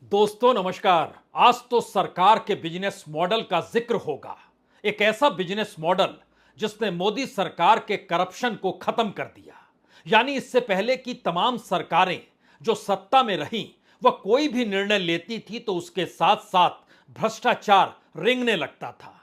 दोस्तों नमस्कार। आज तो सरकार के बिजनेस मॉडल का जिक्र होगा। एक ऐसा बिजनेस मॉडल जिसने मोदी सरकार के करप्शन को खत्म कर दिया। यानी इससे पहले की तमाम सरकारें जो सत्ता में रहीं, वह कोई भी निर्णय लेती थी तो उसके साथ साथ भ्रष्टाचार रेंगने लगता था।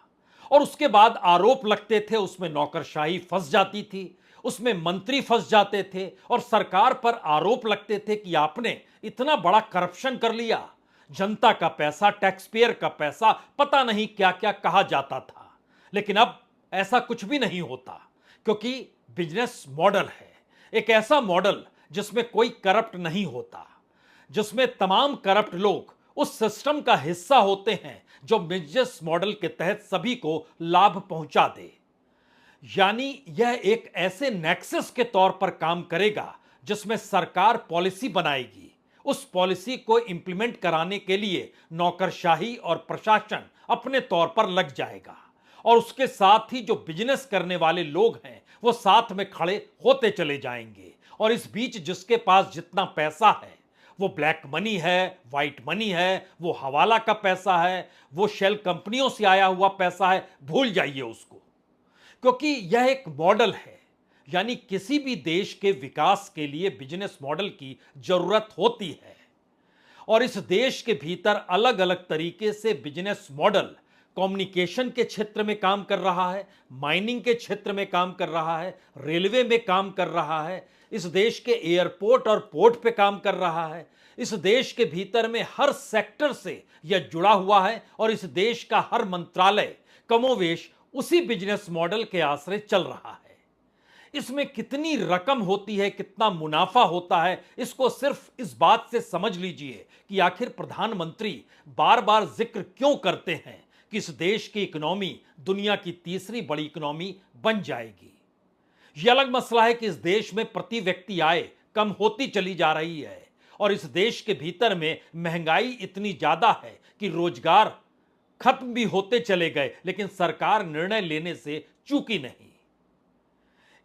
और उसके बाद आरोप लगते थे, उसमें नौकरशाही फंस जाती थी, उसमें मंत्री फंस जाते थे और सरकार पर आरोप लगते थे कि आपने इतना बड़ा करप्शन कर लिया। जनता का पैसा, टैक्स पेयर का पैसा, पता नहीं क्या क्या कहा जाता था। लेकिन अब ऐसा कुछ भी नहीं होता, क्योंकि बिजनेस मॉडल है एक ऐसा मॉडल जिसमें कोई करप्ट नहीं होता, जिसमें तमाम करप्ट लोग उस सिस्टम का हिस्सा होते हैं जो बिजनेस मॉडल के तहत सभी को लाभ पहुंचा दे। यानी यह एक ऐसे नेक्सस के तौर पर काम करेगा जिसमें सरकार पॉलिसी बनाएगी, उस पॉलिसी को इंप्लीमेंट कराने के लिए नौकरशाही और प्रशासन अपने तौर पर लग जाएगा और उसके साथ ही जो बिजनेस करने वाले लोग हैं वो साथ में खड़े होते चले जाएंगे। और इस बीच जिसके पास जितना पैसा है, वो ब्लैक मनी है, वाइट मनी है, वो हवाला का पैसा है, वो शेल कंपनियों से आया हुआ पैसा है, भूल जाइए उसको। क्योंकि यह एक मॉडल है। यानी किसी भी देश के विकास के लिए बिजनेस मॉडल की जरूरत होती है और इस देश के भीतर अलग अलग तरीके से बिजनेस मॉडल कम्युनिकेशन के क्षेत्र में काम कर रहा है, माइनिंग के क्षेत्र में काम कर रहा है, रेलवे में काम कर रहा है, इस देश के एयरपोर्ट और पोर्ट पे काम कर रहा है। इस देश के भीतर में हर सेक्टर से यह जुड़ा हुआ है और इस देश का हर मंत्रालय कमोवेश उसी बिजनेस मॉडल के आश्रय चल रहा है। इसमें कितनी रकम होती है, कितना मुनाफा होता है, इसको सिर्फ इस बात से समझ लीजिए कि आखिर प्रधानमंत्री बार बार जिक्र क्यों करते हैं कि इस देश की इकोनॉमी दुनिया की तीसरी बड़ी इकोनॉमी बन जाएगी। यह अलग मसला है कि इस देश में प्रति व्यक्ति आय कम होती चली जा रही है और इस देश के भीतर में महंगाई इतनी ज्यादा है कि रोजगार खत्म भी होते चले गए, लेकिन सरकार निर्णय लेने से चूकी नहीं।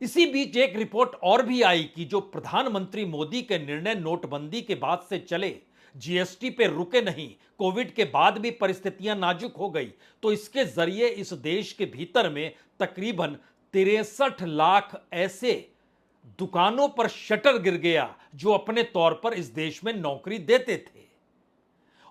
इसी बीच एक रिपोर्ट और भी आई कि जो प्रधानमंत्री मोदी के निर्णय नोटबंदी के बाद से चले, जीएसटी पे रुके नहीं, कोविड के बाद भी परिस्थितियां नाजुक हो गई, तो इसके जरिए इस देश के भीतर में तकरीबन 63 लाख ऐसे दुकानों पर शटर गिर गया जो अपने तौर पर इस देश में नौकरी देते थे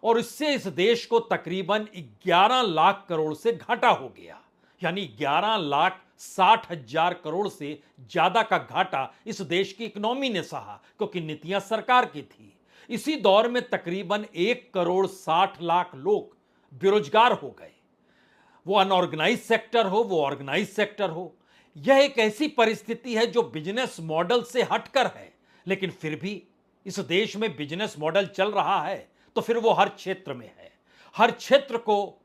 और इससे इस देश को तकरीबन 11 लाख करोड़ से घाटा हो गया। यानी 11,60,000 करोड़ से ज्यादा का घाटा इस देश की इकोनॉमी ने सहा, क्योंकि नीतियां सरकार की थी। इसी दौर में तकरीबन 1,60,00,000 लोग बेरोजगार हो गए, वो अनऑर्गेनाइज सेक्टर हो, वो ऑर्गेनाइज सेक्टर हो। यह एक ऐसी परिस्थिति है जो बिजनेस मॉडल से हटकर है, लेकिन फिर भी इस देश में बिजनेस मॉडल चल रहा है तो फिर वो हर क्षेत्र में है। हर क्षेत्र को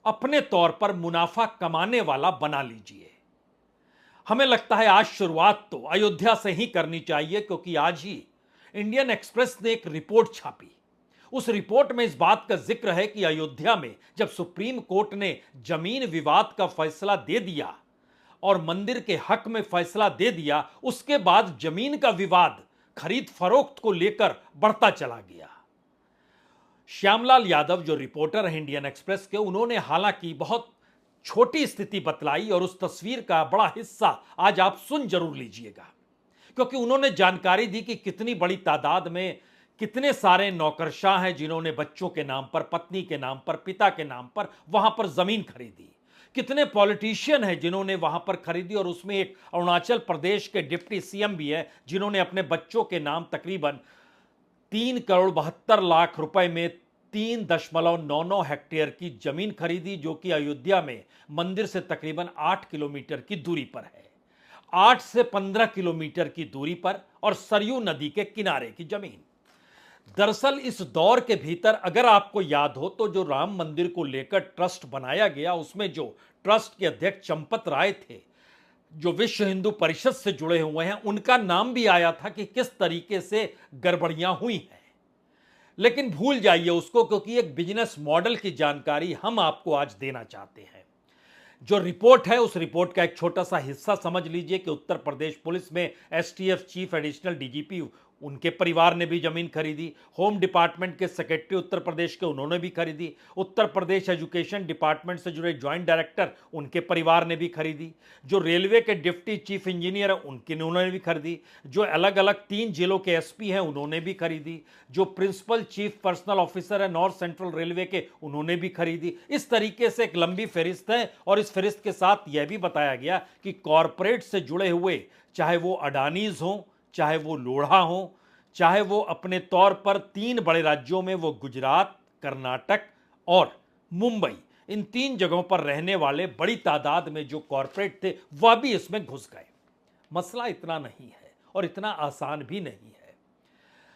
अपने तौर पर मुनाफा कमाने वाला बना लीजिए। हमें लगता है आज शुरुआत तो अयोध्या से ही करनी चाहिए, क्योंकि आज ही इंडियन एक्सप्रेस ने एक रिपोर्ट छापी। उस रिपोर्ट में इस बात का जिक्र है कि अयोध्या में जब सुप्रीम कोर्ट ने जमीन विवाद का फैसला दे दिया और मंदिर के हक में फैसला दे दिया, उसके बाद जमीन का विवाद खरीद फरोख्त को लेकर बढ़ता चला गया। श्यामलाल यादव जो रिपोर्टर है इंडियन एक्सप्रेस के, उन्होंने हालांकि बहुत छोटी स्थिति बतलाई और उस तस्वीर का बड़ा हिस्सा आज आप सुन जरूर लीजिएगा, क्योंकि उन्होंने जानकारी दी कि कितनी बड़ी तादाद में कितने सारे नौकरशाह हैं जिन्होंने बच्चों के नाम पर, पत्नी के नाम पर, पिता के नाम पर वहां पर जमीन खरीदी। कितने पॉलिटिशियन हैं जिन्होंने वहां पर खरीदी, और उसमें एक अरुणाचल प्रदेश के डिप्टी सीएम भी है जिन्होंने अपने बच्चों के नाम तकरीबन 3,72,00,000 रुपए में 3.99 हेक्टेयर की जमीन खरीदी, जो कि अयोध्या में मंदिर से तकरीबन 8 किलोमीटर की दूरी पर है। 8 से 15 किलोमीटर की दूरी पर और सरयू नदी के किनारे की जमीन। दरअसल इस दौर के भीतर अगर आपको याद हो तो जो राम मंदिर को लेकर ट्रस्ट बनाया गया, उसमें जो ट्रस्ट के अध्यक्ष चंपत राय थे, जो विश्व हिंदू परिषद से जुड़े हुए हैं, उनका नाम भी आया था कि किस तरीके से गड़बड़ियां हुई हैं। लेकिन भूल जाइए उसको, क्योंकि एक बिजनेस मॉडल की जानकारी हम आपको आज देना चाहते हैं। जो रिपोर्ट है उस रिपोर्ट का एक छोटा सा हिस्सा समझ लीजिए कि उत्तर प्रदेश पुलिस में एसटीएफ चीफ एडिशनल डीजीपी उनके परिवार ने भी जमीन खरीदी। होम डिपार्टमेंट के सेक्रेटरी उत्तर प्रदेश के, उन्होंने भी खरीदी। उत्तर प्रदेश एजुकेशन डिपार्टमेंट से जुड़े ज्वाइंट डायरेक्टर, उनके परिवार ने भी खरीदी। जो रेलवे के डिप्टी चीफ इंजीनियर हैं, उन्होंने भी खरीदी। जो अलग अलग 3 जिलों के एसपी हैं, उन्होंने भी खरीदी। जो प्रिंसिपल चीफ पर्सनल ऑफिसर है नॉर्थ सेंट्रल रेलवे के, उन्होंने भी खरीदी। इस तरीके से एक लंबी फहरिस्त है और इस फहरिस्त के साथ यह भी बताया गया कि कॉरपोरेट से जुड़े हुए, चाहे वो अडानीज हों, चाहे वो लोढ़ा हो, चाहे वो अपने तौर पर 3 बड़े राज्यों में वो गुजरात, कर्नाटक और मुंबई, इन 3 जगहों पर रहने वाले बड़ी तादाद में जो कॉरपोरेट थे, वह भी इसमें घुस गए। मसला इतना नहीं है और इतना आसान भी नहीं है।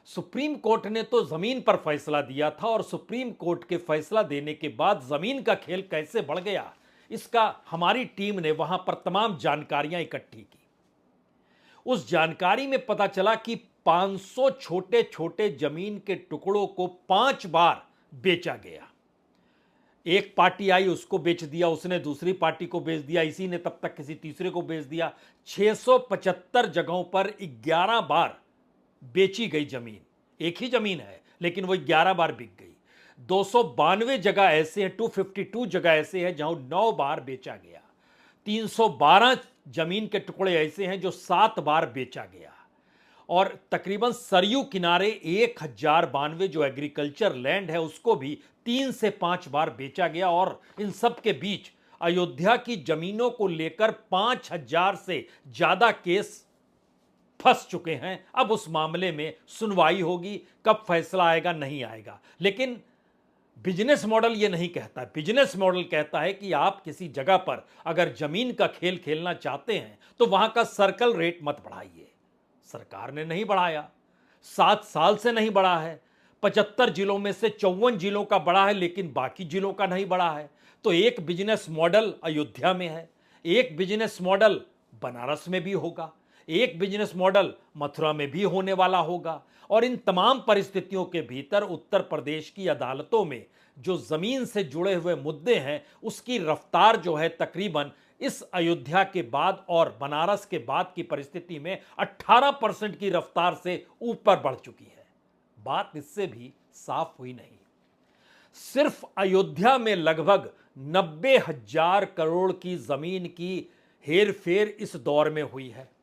सुप्रीम कोर्ट ने तो जमीन पर फैसला दिया था और सुप्रीम कोर्ट के फैसला देने के बाद जमीन का खेल कैसे बढ़ गया, इसका हमारी टीम ने वहां पर तमाम जानकारियां इकट्ठी की। उस जानकारी में पता चला कि 500 छोटे छोटे जमीन के टुकड़ों को 5 बार बेचा गया। एक पार्टी आई, उसको बेच दिया, उसने दूसरी पार्टी को बेच दिया, इसी ने तब तक किसी तीसरे को बेच दिया। 675 जगहों पर 11 बार बेची गई जमीन। एक ही जमीन है लेकिन वो 11 बार बिक गई। 292 जगह ऐसे हैं, 252 जगह ऐसे हैं जहां 9 बार बेचा गया। 312 जमीन के टुकड़े ऐसे हैं जो 7 बार बेचा गया। और तकरीबन सरयू किनारे 1092 जो एग्रीकल्चर लैंड है, उसको भी 3 से 5 बार बेचा गया। और इन सब के बीच अयोध्या की जमीनों को लेकर 5000 से ज्यादा केस फंस चुके हैं। अब उस मामले में सुनवाई होगी, कब फैसला आएगा नहीं आएगा। लेकिन बिजनेस मॉडल ये नहीं कहता। बिजनेस मॉडल कहता है कि आप किसी जगह पर अगर जमीन का खेल खेलना चाहते हैं तो वहां का सर्कल रेट मत बढ़ाइए। सरकार ने नहीं बढ़ाया, 7 साल से नहीं बढ़ा है। 75 जिलों में से 54 जिलों का बढ़ा है, लेकिन बाकी जिलों का नहीं बढ़ा है। तो एक बिजनेस मॉडल अयोध्या में है, एक बिजनेस मॉडल बनारस में भी होगा, एक बिजनेस मॉडल मथुरा में भी होने वाला होगा। और इन तमाम परिस्थितियों के भीतर उत्तर प्रदेश की अदालतों में जो जमीन से जुड़े हुए मुद्दे हैं, उसकी रफ्तार जो है तकरीबन इस अयोध्या के बाद और बनारस के बाद की परिस्थिति में 18% की रफ्तार से ऊपर बढ़ चुकी है। बात इससे भी साफ हुई नहीं। सिर्फ अयोध्या में लगभग 90,000 करोड़ की जमीन की हेरफेर इस दौर में हुई है।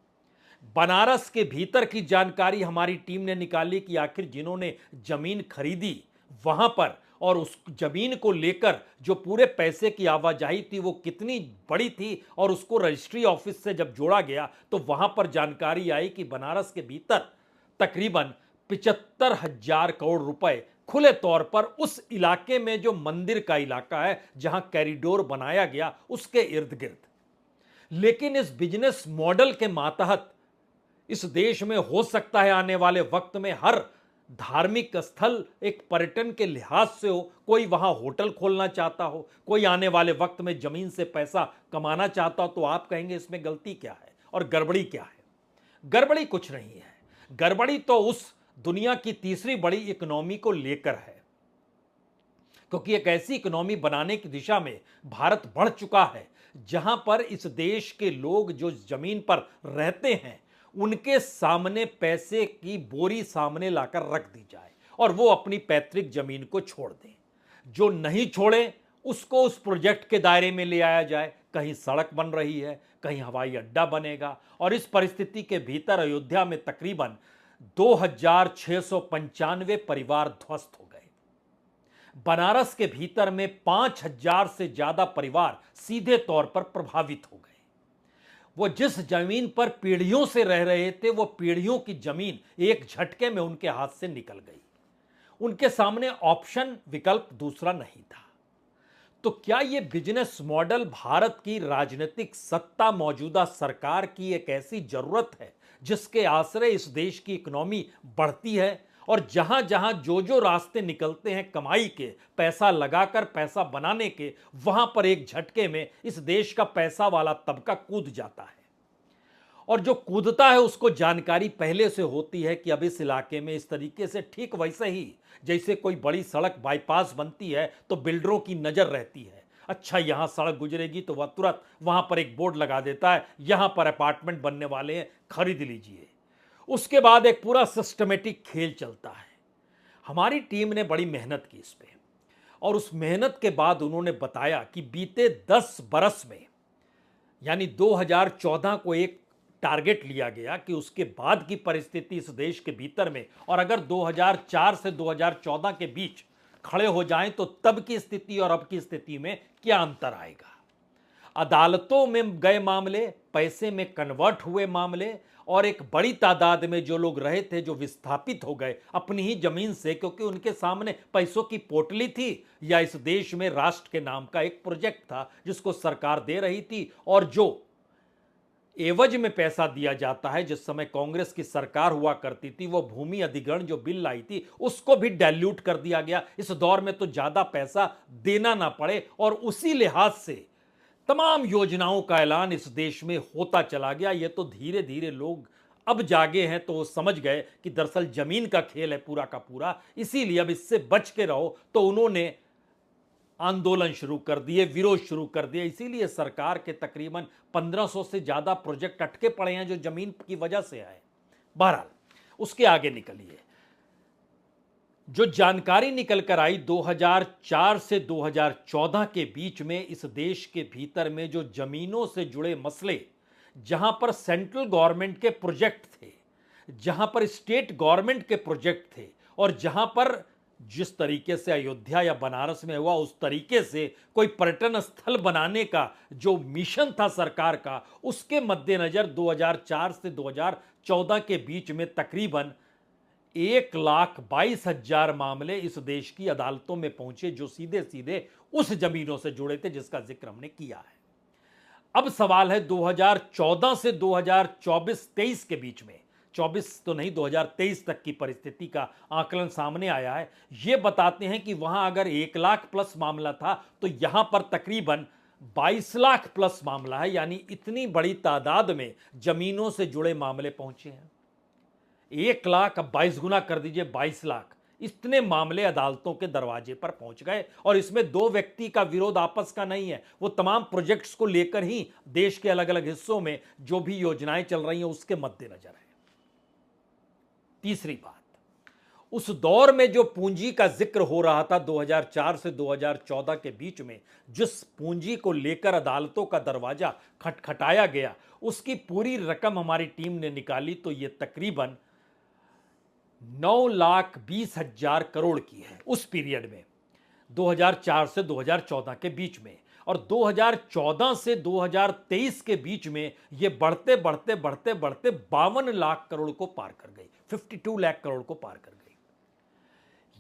बनारस के भीतर की जानकारी हमारी टीम ने निकाली कि आखिर जिन्होंने जमीन खरीदी वहां पर और उस जमीन को लेकर जो पूरे पैसे की आवाजाही थी वो कितनी बड़ी थी, और उसको रजिस्ट्री ऑफिस से जब जोड़ा गया तो वहां पर जानकारी आई कि बनारस के भीतर तकरीबन 75,000 करोड़ रुपए खुले तौर पर उस इलाके में, जो मंदिर का इलाका है जहां कॉरिडोर बनाया गया, उसके इर्द गिर्द। लेकिन इस बिजनेस मॉडल के मातहत इस देश में हो सकता है आने वाले वक्त में हर धार्मिक स्थल एक पर्यटन के लिहाज से हो, कोई वहां होटल खोलना चाहता हो, कोई आने वाले वक्त में जमीन से पैसा कमाना चाहता हो, तो आप कहेंगे इसमें गलती क्या है और गड़बड़ी क्या है? गड़बड़ी कुछ नहीं है। गड़बड़ी तो उस दुनिया की तीसरी बड़ी इकोनॉमी को लेकर है, क्योंकि एक ऐसी इकोनॉमी बनाने की दिशा में भारत बढ़ चुका है जहां पर इस देश के लोग जो जमीन पर रहते हैं उनके सामने पैसे की बोरी सामने लाकर रख दी जाए और वो अपनी पैतृक जमीन को छोड़ दें। जो नहीं छोड़े उसको उस प्रोजेक्ट के दायरे में ले आया जाए। कहीं सड़क बन रही है, कहीं हवाई अड्डा बनेगा, और इस परिस्थिति के भीतर अयोध्या में तकरीबन 2,695 परिवार ध्वस्त हो गए। बनारस के भीतर में 5,000 से ज्यादा परिवार सीधे तौर पर प्रभावित हो गए। वो जिस जमीन पर पीढ़ियों से रह रहे थे, वो पीढ़ियों की जमीन एक झटके में उनके हाथ से निकल गई। उनके सामने ऑप्शन, विकल्प दूसरा नहीं था। तो क्या ये बिजनेस मॉडल भारत की राजनीतिक सत्ता, मौजूदा सरकार की एक ऐसी जरूरत है जिसके आश्रय इस देश की इकोनॉमी बढ़ती है, और जहां जहां जो जो रास्ते निकलते हैं कमाई के, पैसा लगाकर पैसा बनाने के, वहां पर एक झटके में इस देश का पैसा वाला तबका कूद जाता है। और जो कूदता है उसको जानकारी पहले से होती है कि अब इस इलाके में इस तरीके से, ठीक वैसे ही जैसे कोई बड़ी सड़क बाईपास बनती है तो बिल्डरों की नजर रहती है, अच्छा यहां सड़क गुजरेगी तो वह तुरंत वहां पर एक बोर्ड लगा देता है, यहां पर अपार्टमेंट बनने वाले हैं, खरीद लीजिए। उसके बाद एक पूरा सिस्टमेटिक खेल चलता है। हमारी टीम ने बड़ी मेहनत की इस पे, और उस मेहनत के बाद उन्होंने बताया कि बीते 10 बरस में, यानी 2014 को एक टारगेट लिया गया कि उसके बाद की परिस्थिति इस देश के भीतर में, और अगर 2004 से 2014 के बीच खड़े हो जाएं तो तब की स्थिति और अब की स्थिति में क्या अंतर आएगा। अदालतों में गए मामले, पैसे में कन्वर्ट हुए मामले, और एक बड़ी तादाद में जो लोग रहे थे जो विस्थापित हो गए अपनी ही जमीन से, क्योंकि उनके सामने पैसों की पोटली थी या इस देश में राष्ट्र के नाम का एक प्रोजेक्ट था जिसको सरकार दे रही थी, और जो एवज में पैसा दिया जाता है, जिस समय कांग्रेस की सरकार हुआ करती थी, वो भूमि अधिग्रहण जो बिल लाई थी उसको भी डाइल्यूट कर दिया गया। इस दौर में तो ज्यादा पैसा देना ना पड़े, और उसी लिहाज से तमाम योजनाओं का ऐलान इस देश में होता चला गया। ये तो धीरे धीरे लोग अब जागे हैं तो वो समझ गए कि दरअसल जमीन का खेल है पूरा का पूरा, इसीलिए अब इससे बच के रहो, तो उन्होंने आंदोलन शुरू कर दिए, विरोध शुरू कर दिए। इसीलिए सरकार के तकरीबन 1500 से ज्यादा प्रोजेक्ट अटके पड़े हैं जो जमीन की वजह से आए। बहरहाल उसके आगे निकलिए, जो जानकारी निकल कर आई 2004 से 2014 के बीच में इस देश के भीतर में जो जमीनों से जुड़े मसले, जहां पर सेंट्रल गवर्नमेंट के प्रोजेक्ट थे, जहां पर स्टेट गवर्नमेंट के प्रोजेक्ट थे, और जहां पर जिस तरीके से अयोध्या या बनारस में हुआ उस तरीके से कोई पर्यटन स्थल बनाने का जो मिशन था सरकार का, उसके मद्देनजर 2004 से 2014 के बीच में तकरीबन 1,22,000 मामले इस देश की अदालतों में पहुंचे जो सीधे सीधे उस जमीनों से जुड़े थे जिसका जिक्र हमने किया है। अब सवाल है 2014 से 2024-23 के बीच में, 24 तो नहीं 2023 तक की परिस्थिति का आकलन सामने आया है। यह बताते हैं कि वहां अगर 1 लाख प्लस मामला था तो यहां पर तकरीबन 22 लाख प्लस मामला है, यानी इतनी बड़ी तादाद में जमीनों से जुड़े मामले पहुंचे हैं। 1 लाख, अब 22 गुना कर दीजिए, 22 लाख, इतने मामले अदालतों के दरवाजे पर पहुंच गए। और इसमें दो व्यक्ति का विरोध आपस का नहीं है, वो तमाम प्रोजेक्ट्स को लेकर ही देश के अलग अलग हिस्सों में जो भी योजनाएं चल रही हैं उसके मद्देनजर है। तीसरी बात, उस दौर में जो पूंजी का जिक्र हो रहा था 2004 से 2014 के बीच में, जिस पूंजी को लेकर अदालतों का दरवाजा खटखटाया गया, उसकी पूरी रकम हमारी टीम ने निकाली तो यह तकरीबन 9,20,000 करोड़ की है उस पीरियड में, 2004 से 2014 के बीच में। और 2014 से 2023 के बीच में यह बढ़ते बढ़ते बढ़ते बढ़ते 52 लाख करोड़ को पार कर गई, 52 लाख करोड़ को पार कर गई।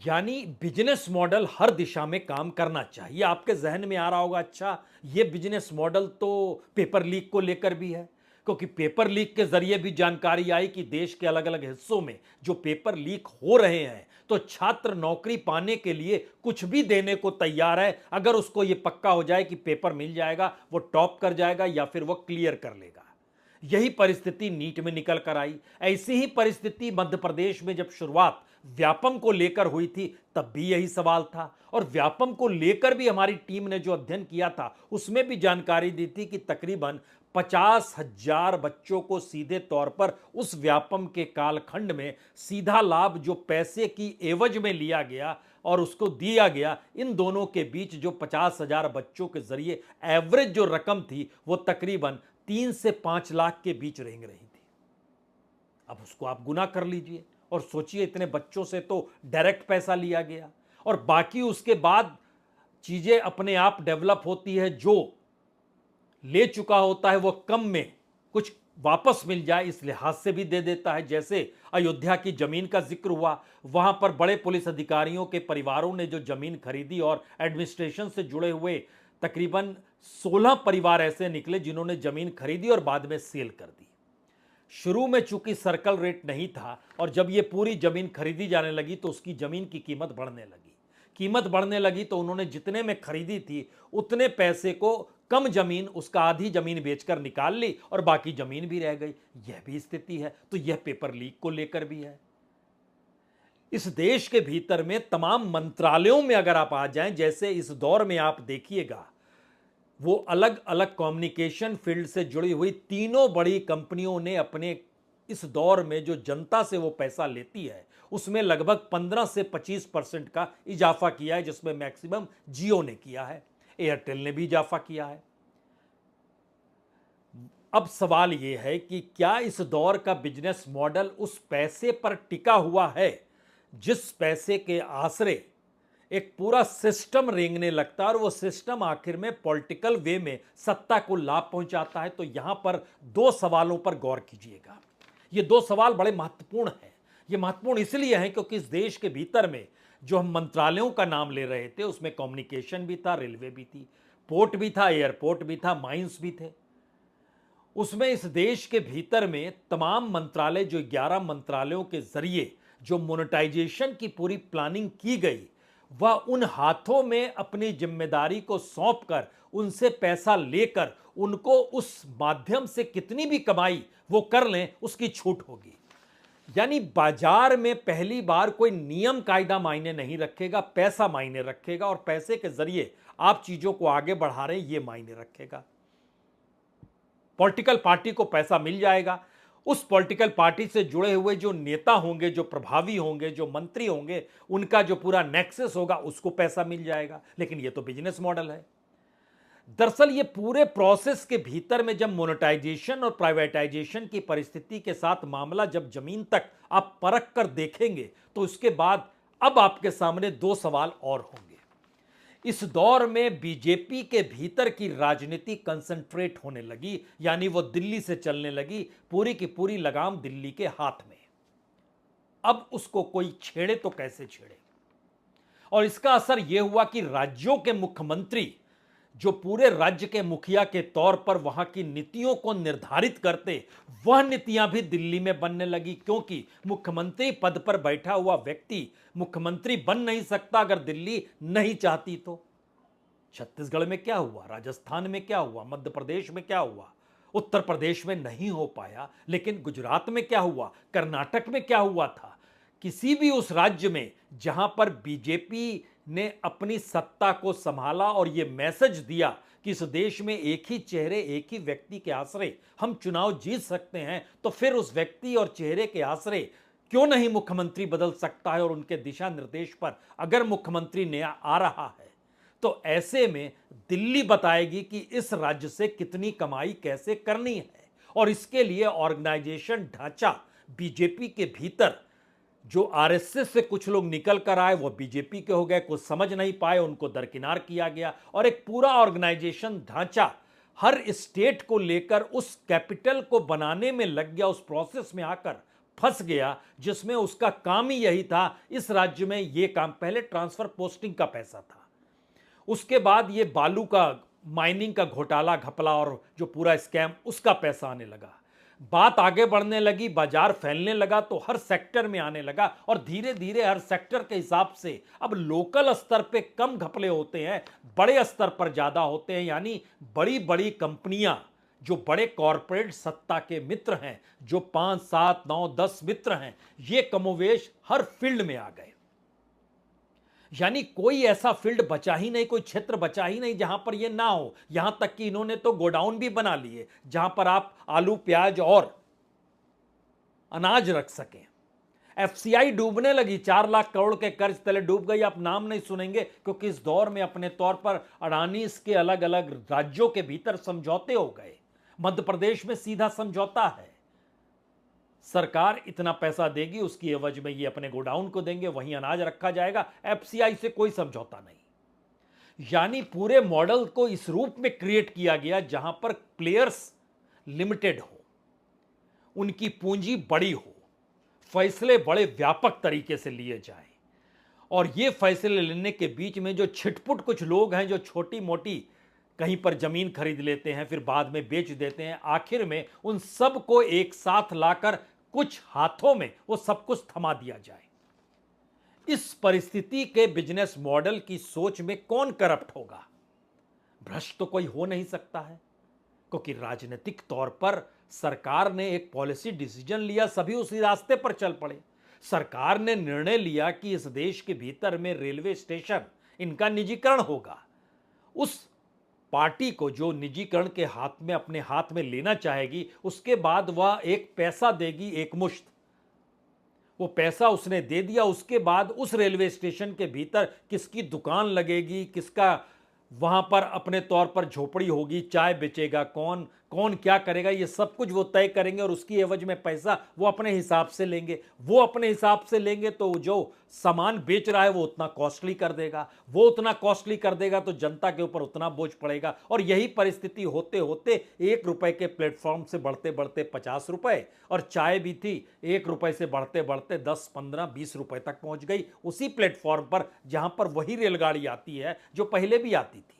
यानी बिजनेस मॉडल हर दिशा में काम करना चाहिए। आपके जहन में आ रहा होगा, अच्छा यह बिजनेस मॉडल तो पेपर लीक को लेकर भी है, क्योंकि पेपर लीक के जरिए भी जानकारी आई कि देश के अलग अलग हिस्सों में जो पेपर लीक हो रहे हैं तो छात्र नौकरी पाने के लिए कुछ भी देने को तैयार है, अगर उसको यह पक्का हो जाए कि पेपर मिल जाएगा, वो टॉप कर जाएगा या फिर वो क्लियर कर लेगा। यही परिस्थिति नीट में निकल कर आई। ऐसी ही परिस्थिति मध्य प्रदेश में जब शुरुआत व्यापम को लेकर हुई थी तब भी यही सवाल था, और व्यापम को लेकर भी हमारी टीम ने जो अध्ययन किया था उसमें भी जानकारी दी थी कि तकरीबन 50,000 बच्चों को सीधे तौर पर उस व्यापम के कालखंड में सीधा लाभ जो पैसे की एवज में लिया गया और उसको दिया गया, इन दोनों के बीच जो 50,000 बच्चों के जरिए एवरेज जो रकम थी वो तकरीबन 3 से 5 लाख के बीच रेंग रही थी। अब उसको आप गुना कर लीजिए और सोचिए, इतने बच्चों से तो डायरेक्ट पैसा लिया गया, और बाकी उसके बाद चीजें अपने आप डेवलप होती है। जो ले चुका होता है वो कम में कुछ वापस मिल जाए इस लिहाज से भी दे देता है। जैसे अयोध्या की जमीन का जिक्र हुआ, वहां पर बड़े पुलिस अधिकारियों के परिवारों ने जो जमीन खरीदी और एडमिनिस्ट्रेशन से जुड़े हुए तकरीबन 16 परिवार ऐसे निकले जिन्होंने जमीन खरीदी और बाद में सेल कर दी। शुरू में चूंकि सर्कल रेट नहीं था और जब ये पूरी जमीन खरीदी जाने लगी तो उसकी जमीन की कीमत बढ़ने लगी। कीमत बढ़ने लगी तो उन्होंने जितने में खरीदी थी उतने पैसे को कम जमीन, उसका आधी जमीन बेचकर निकाल ली और बाकी जमीन भी रह गई। यह भी स्थिति है। तो यह पेपर लीक को लेकर भी है। इस देश के भीतर में तमाम मंत्रालयों में अगर आप आ जाएं, जैसे इस दौर में आप देखिएगा, वो अलग अलग कम्युनिकेशन फील्ड से जुड़ी हुई तीनों बड़ी कंपनियों ने अपने इस दौर में जो जनता से वो पैसा लेती है उसमें लगभग 15 से 25% का इजाफा किया है, जिसमें मैक्सिमम जियो ने किया है, एयरटेल ने भी इजाफा किया है। अब सवाल यह है कि क्या इस दौर का बिजनेस मॉडल उस पैसे पर टिका हुआ है जिस पैसे के आसरे एक पूरा सिस्टम रेंगने लगता है और वो सिस्टम आखिर में पॉलिटिकल वे में सत्ता को लाभ पहुंचाता है। तो यहां पर दो सवालों पर गौर कीजिएगा। ये दो सवाल बड़े महत्वपूर्ण हैं। ये महत्वपूर्ण इसलिए हैं क्योंकि इस देश के भीतर में जो हम मंत्रालयों का नाम ले रहे थे उसमें कम्युनिकेशन भी था, रेलवे भी थी, पोर्ट भी था, एयरपोर्ट भी था, माइंस भी थे। उसमें इस देश के भीतर में तमाम मंत्रालय, जो 11 मंत्रालयों के जरिए जो मोनेटाइजेशन की पूरी प्लानिंग की गई, वह उन हाथों में अपनी जिम्मेदारी को सौंपकर उनसे पैसा लेकर उनको उस माध्यम से कितनी भी कमाई वो कर लें उसकी छूट होगी। यानी बाजार में पहली बार कोई नियम कायदा मायने नहीं रखेगा, पैसा मायने रखेगा और पैसे के जरिए आप चीजों को आगे बढ़ा रहे हैं ये मायने रखेगा। पॉलिटिकल पार्टी को पैसा मिल जाएगा, उस पॉलिटिकल पार्टी से जुड़े हुए जो नेता होंगे, जो प्रभावी होंगे, जो मंत्री होंगे, उनका जो पूरा नेक्सस होगा उसको पैसा मिल जाएगा। लेकिन ये तो बिजनेस मॉडल है। दरअसल ये पूरे प्रोसेस के भीतर में जब मोनेटाइजेशन और प्राइवेटाइजेशन की परिस्थिति के साथ मामला जब जमीन तक आप परख कर देखेंगे तो उसके बाद अब आपके सामने दो सवाल और होंगे। इस दौर में बीजेपी के भीतर की राजनीति कंसंट्रेट होने लगी, यानी वो दिल्ली से चलने लगी, पूरी की पूरी लगाम दिल्ली के हाथ में। अब उसको कोई छेड़े तो कैसे छेड़े, और इसका असर यह हुआ कि राज्यों के मुख्यमंत्री जो पूरे राज्य के मुखिया के तौर पर वहां की नीतियों को निर्धारित करते, वह नीतियां भी दिल्ली में बनने लगी, क्योंकि मुख्यमंत्री पद पर बैठा हुआ व्यक्ति मुख्यमंत्री बन नहीं सकता अगर दिल्ली नहीं चाहती तो। छत्तीसगढ़ में क्या हुआ, राजस्थान में क्या हुआ, मध्य प्रदेश में क्या हुआ, उत्तर प्रदेश में नहीं हो पाया, लेकिन गुजरात में क्या हुआ, कर्नाटक में क्या हुआ था। किसी भी उस राज्य में जहां पर बीजेपी ने अपनी सत्ता को संभाला और यह मैसेज दिया कि इस देश में एक ही चेहरे, एक ही व्यक्ति के आश्रय हम चुनाव जीत सकते हैं, तो फिर उस व्यक्ति और चेहरे के आश्रय क्यों नहीं मुख्यमंत्री बदल सकता है। और उनके दिशा निर्देश पर अगर मुख्यमंत्री नया आ रहा है तो ऐसे में दिल्ली बताएगी कि इस राज्य से कितनी कमाई कैसे करनी है, और इसके लिए ऑर्गेनाइजेशन ढांचा बीजेपी के भीतर जो आरएसएस से कुछ लोग निकल कर आए वो बीजेपी के हो गए, कुछ समझ नहीं पाए, उनको दरकिनार किया गया, और एक पूरा ऑर्गेनाइजेशन ढांचा हर स्टेट को लेकर उस कैपिटल को बनाने में लग गया, उस प्रोसेस में आकर फंस गया, जिसमें उसका काम ही यही था इस राज्य में ये काम। पहले ट्रांसफर पोस्टिंग का पैसा था, उसके बाद ये बालू का माइनिंग का घोटाला घपला और जो पूरा स्कैम उसका पैसा आने लगा। बात आगे बढ़ने लगी, बाजार फैलने लगा तो हर सेक्टर में आने लगा, और धीरे धीरे हर सेक्टर के हिसाब से अब लोकल स्तर पे कम घपले होते हैं, बड़े स्तर पर ज्यादा होते हैं। यानी बड़ी बड़ी कंपनियां, जो बड़े कॉरपोरेट सत्ता के मित्र हैं, जो 5, 7, 9, 10 मित्र हैं, ये कमोवेश हर फील्ड में आ गए। यानी कोई ऐसा फील्ड बचा ही नहीं, कोई क्षेत्र बचा ही नहीं जहां पर यह ना हो। यहां तक कि इन्होंने तो गोडाउन भी बना लिए जहां पर आप आलू, प्याज और अनाज रख सकें। एफसीआई डूबने लगी, 4 लाख करोड़ के कर्ज तले डूब गई। आप नाम नहीं सुनेंगे क्योंकि इस दौर में अपने तौर पर अडानी इसके अलग अलग राज्यों के भीतर समझौते हो गए। मध्य प्रदेश में सीधा समझौता है, सरकार इतना पैसा देगी, उसकी एवज में ये अपने गोडाउन को देंगे, वहीं अनाज रखा जाएगा, एफसीआई से कोई समझौता नहीं। यानी पूरे मॉडल को इस रूप में क्रिएट किया गया जहां पर प्लेयर्स लिमिटेड हो, उनकी पूंजी बड़ी हो, फैसले बड़े व्यापक तरीके से लिए जाएं, और ये फैसले लेने के बीच में जो छिटपुट कुछ लोग हैं जो छोटी मोटी कहीं पर जमीन खरीद लेते हैं फिर बाद में बेच देते हैं, आखिर में उन सब को एक साथ लाकर कुछ हाथों में वो सब कुछ थमा दिया जाए। इस परिस्थिति के बिजनेस मॉडल की सोच में कौन करप्ट होगा? भ्रष्ट तो कोई हो नहीं सकता है, क्योंकि राजनीतिक तौर पर सरकार ने एक पॉलिसी डिसीजन लिया, सभी उसी रास्ते पर चल पड़े। सरकार ने निर्णय लिया कि इस देश के भीतर में रेलवे स्टेशन इनका निजीकरण होगा। उस पार्टी को जो निजीकरण के हाथ में अपने हाथ में लेना चाहेगी, उसके बाद वह एक पैसा देगी, एक मुश्त। वो पैसा उसने दे दिया, उसके बाद उस रेलवे स्टेशन के भीतर किसकी दुकान लगेगी, किसका वहां पर अपने तौर पर झोपड़ी होगी, चाय बेचेगा कौन, कौन क्या करेगा, ये सब कुछ वो तय करेंगे और उसकी एवज में पैसा वो अपने हिसाब से लेंगे। वो अपने हिसाब से लेंगे तो जो सामान बेच रहा है वो उतना कॉस्टली कर देगा, वो उतना कॉस्टली कर देगा तो जनता के ऊपर उतना बोझ पड़ेगा। और यही परिस्थिति होते होते 1 रुपए के प्लेटफॉर्म से बढ़ते बढ़ते 50 रुपए, और चाय भी थी 1 रुपए से बढ़ते बढ़ते 10, 15, 20 रुपए तक पहुंच गई, उसी प्लेटफॉर्म पर जहां पर वही रेलगाड़ी आती है जो पहले भी आती थी।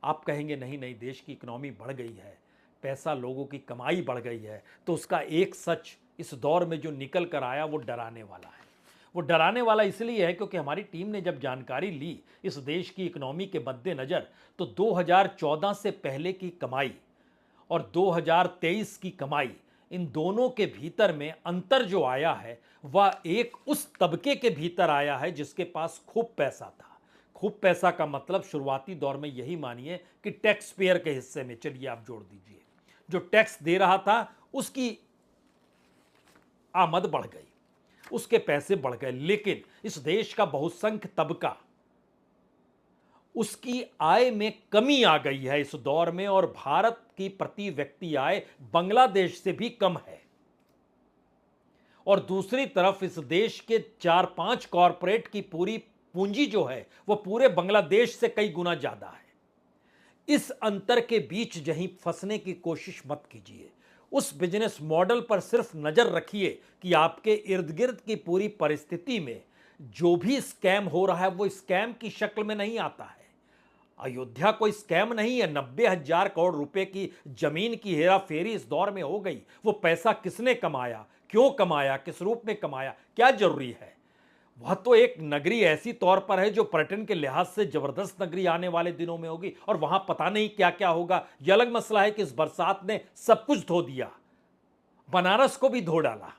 आप कहेंगे नहीं नहीं, देश की इकोनॉमी बढ़ गई है, पैसा, लोगों की कमाई बढ़ गई है, तो उसका एक सच इस दौर में जो निकल कर आया वो डराने वाला है। वो डराने वाला इसलिए है क्योंकि हमारी टीम ने जब जानकारी ली इस देश की इकोनॉमी के मद्देनजर, तो 2014 से पहले की कमाई और 2023 की कमाई, इन दोनों के भीतर में अंतर जो आया है वह एक उस तबके के भीतर आया है जिसके पास खूब पैसा था। खूब पैसा का मतलब शुरुआती दौर में यही मानिए कि टैक्स पेयर के हिस्से में, चलिए आप जोड़ दीजिए, जो टैक्स दे रहा था उसकी आमद बढ़ गई, उसके पैसे बढ़ गए। लेकिन इस देश का बहुसंख्य तबका, उसकी आय में कमी आ गई है इस दौर में, और भारत की प्रति व्यक्ति आय बांग्लादेश से भी कम है। और दूसरी तरफ इस देश के 4-5 कॉरपोरेट की पूरी पूंजी जो है वो पूरे बांग्लादेश से कई गुना ज्यादा है। इस अंतर के बीच जहीं फंसने की कोशिश मत कीजिए। उस बिजनेस मॉडल पर सिर्फ नजर रखिए कि आपके इर्द गिर्द की पूरी परिस्थिति में जो भी स्कैम हो रहा है वो स्कैम की शक्ल में नहीं आता है। अयोध्या कोई स्कैम नहीं है। 90,000 करोड़ रुपए की जमीन की हेरा फेरी इस दौर में हो गई। वो पैसा किसने कमाया, क्यों कमाया, किस रूप में कमाया, क्या जरूरी है। वह तो एक नगरी ऐसी तौर पर है जो पर्यटन के लिहाज से जबरदस्त नगरी आने वाले दिनों में होगी, और वहां पता नहीं क्या क्या होगा। यह अलग मसला है कि इस बरसात ने सब कुछ धो दिया, बनारस को भी धो डाला।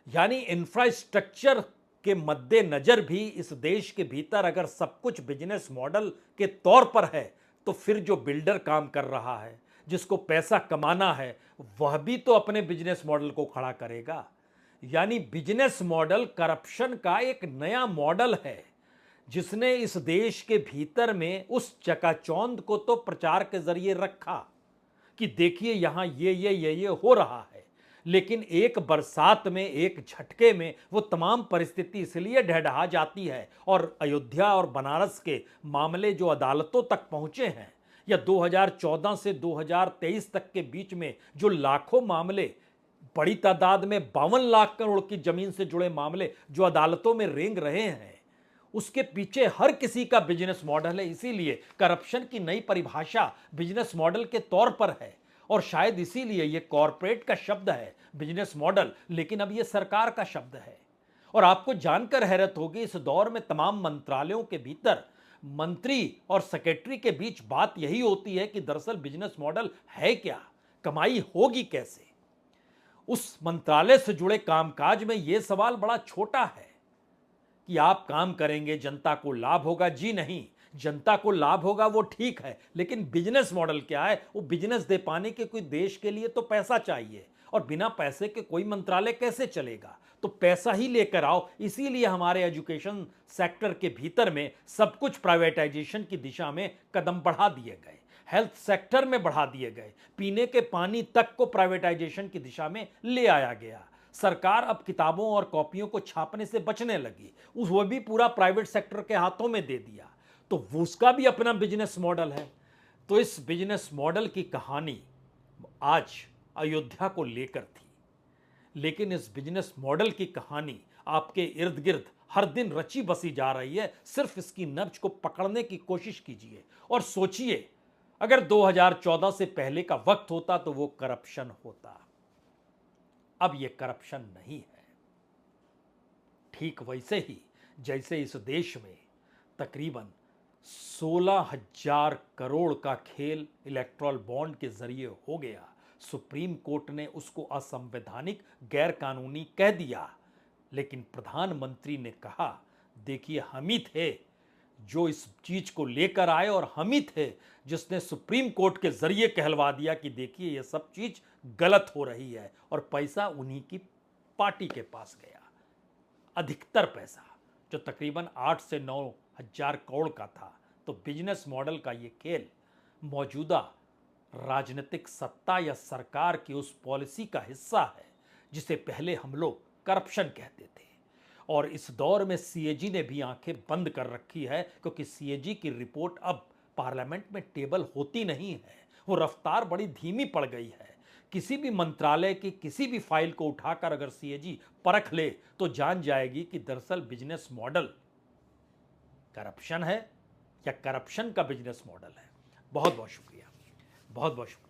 यानी इंफ्रास्ट्रक्चर के मद्देनजर भी इस देश के भीतर अगर सब कुछ बिजनेस मॉडल के तौर पर है, तो फिर जो बिल्डर काम कर रहा है, जिसको पैसा कमाना है, वह भी तो अपने बिजनेस मॉडल को खड़ा करेगा। यानी बिजनेस मॉडल करप्शन का एक नया मॉडल है, जिसने इस देश के भीतर में उस चकाचौंध को तो प्रचार के जरिए रखा कि देखिए यहां ये हो रहा है, लेकिन एक बरसात में, एक झटके में वो तमाम परिस्थिति इसलिए ढहढहा जाती है। और अयोध्या और बनारस के मामले जो अदालतों तक पहुंचे हैं, या 2014 से 2023 तक के बीच में जो लाखों मामले, बड़ी तादाद में 52 लाख करोड़ की जमीन से जुड़े मामले जो अदालतों में रेंग रहे हैं, उसके पीछे हर किसी का बिजनेस मॉडल है। इसीलिए करप्शन की नई परिभाषा बिजनेस मॉडल के तौर पर है, और शायद इसीलिए यह कॉरपोरेट का शब्द है बिजनेस मॉडल, लेकिन अब यह सरकार का शब्द है। और आपको जानकर हैरत होगी, इस दौर में तमाम मंत्रालयों के भीतर मंत्री और सेक्रेटरी के बीच बात यही होती है कि दरअसल बिजनेस मॉडल है क्या, कमाई होगी कैसे। उस मंत्रालय से जुड़े कामकाज में यह सवाल बड़ा छोटा है कि आप काम करेंगे, जनता को लाभ होगा। जी नहीं, जनता को लाभ होगा वो ठीक है, लेकिन बिजनेस मॉडल क्या है, वो बिजनेस दे पाने के कोई देश के लिए तो पैसा चाहिए, और बिना पैसे के कोई मंत्रालय कैसे चलेगा। तो पैसा ही लेकर आओ। इसीलिए हमारे एजुकेशन सेक्टर के भीतर में सब कुछ प्राइवेटाइजेशन की दिशा में कदम बढ़ा दिए गए, हेल्थ सेक्टर में बढ़ा दिए गए, पीने के पानी तक को प्राइवेटाइजेशन की दिशा में ले आया गया। सरकार अब किताबों और कॉपियों को छापने से बचने लगी, वो भी पूरा प्राइवेट सेक्टर के हाथों में दे दिया। तो उसका भी अपना बिजनेस मॉडल है। तो इस बिजनेस मॉडल की कहानी आज अयोध्या को लेकर थी, लेकिन इस बिजनेस मॉडल की कहानी आपके इर्द गिर्द हर दिन रची बसी जा रही है। सिर्फ इसकी नब्ज को पकड़ने की कोशिश कीजिए और सोचिए, अगर 2014 से पहले का वक्त होता तो वो करप्शन होता। अब ये करप्शन नहीं है। ठीक वैसे ही जैसे इस देश में तकरीबन 16,000 करोड़ का खेल इलेक्टोरल बॉन्ड के जरिए हो गया, सुप्रीम कोर्ट ने उसको असंवैधानिक, गैर कानूनी कह दिया। लेकिन प्रधानमंत्री ने कहा, देखिए हम ही थे जो इस चीज को लेकर आए, और हम ही थे जिसने सुप्रीम कोर्ट के जरिए कहलवा दिया कि देखिए ये सब चीज गलत हो रही है, और पैसा उन्हीं की पार्टी के पास गया। अधिकतर पैसा जो तकरीबन 8 से 9 हजार करोड़ का था। तो बिजनेस मॉडल का ये खेल मौजूदा राजनीतिक सत्ता या सरकार की उस पॉलिसी का हिस्सा है जिसे पहले हम लोग करप्शन कहते थे। और इस दौर में सीएजी ने भी आंखें बंद कर रखी है, क्योंकि सीएजी की रिपोर्ट अब पार्लियामेंट में टेबल होती नहीं है। वो रफ्तार बड़ी धीमी पड़ गई है। किसी भी मंत्रालय की किसी भी फाइल को उठाकर अगर सीएजी परख ले तो जान जाएगी कि दरअसल बिजनेस मॉडल करप्शन है या करप्शन का बिजनेस मॉडल है। बहुत बहुत शुक्रिया, बहुत बहुत शुक्रिया।